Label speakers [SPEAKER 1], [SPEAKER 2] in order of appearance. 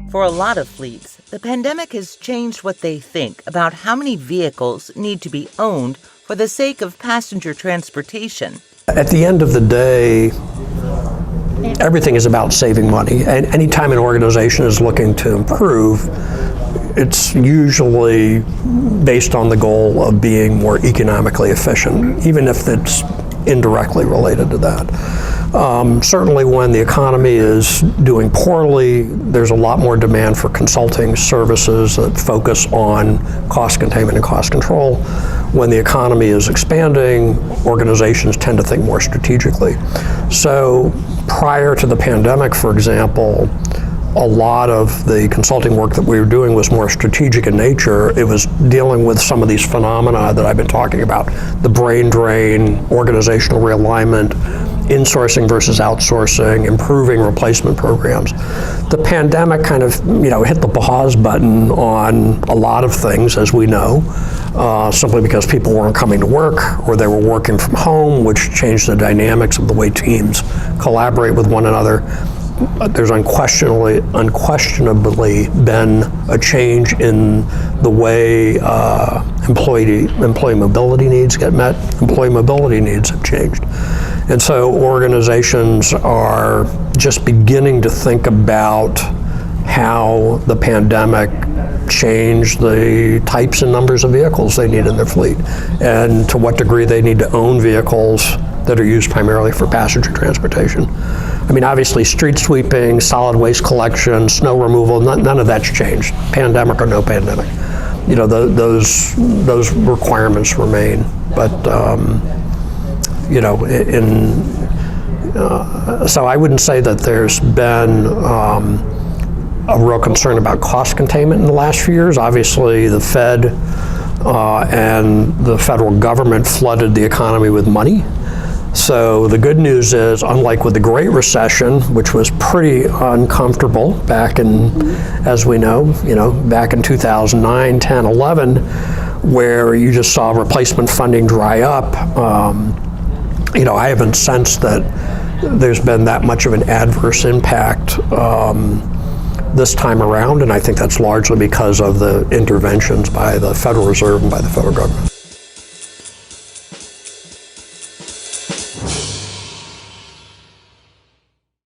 [SPEAKER 1] For a lot of fleets, the pandemic has changed what they think about how many vehicles need to be owned for the sake of passenger transportation.
[SPEAKER 2] At the end of the day, everything is about saving money. And anytime an organization is looking to improve, it's usually based on the goal of being more economically efficient, even if it's indirectly related to that. Certainly when the economy is doing poorly, there's a lot more demand for consulting services that focus on cost containment and cost control. When the economy is expanding, organizations tend to think more strategically. So prior to the pandemic, for example, a lot of the consulting work that we were doing was more strategic in nature. It was dealing with some of these phenomena that I've been talking about, the brain drain, organizational realignment, insourcing versus outsourcing, improving replacement programs. The pandemic kind of, hit the pause button on a lot of things, as we know, simply because people weren't coming to work or they were working from home, which changed the dynamics of the way teams collaborate with one another. There's unquestionably been a change in the way employee mobility needs get met. Employee mobility needs have changed. And so organizations are just beginning to think about how the pandemic changed the types and numbers of vehicles they need in their fleet, and to what degree they need to own vehicles that are used primarily for passenger transportation. I mean, obviously street sweeping, solid waste collection, snow removal, none of that's changed, pandemic or no pandemic. Those requirements remain, but so I wouldn't say that there's been a real concern about cost containment in the last few years. Obviously, the Fed and the federal government flooded the economy with money. So the good news is, unlike with the Great Recession, which was pretty uncomfortable back in, as we know, back in 2009, 10, 11, where you just saw replacement funding dry up, I haven't sensed that there's been that much of an adverse impact this time around, and I think that's largely because of the interventions by the Federal Reserve and by the federal government.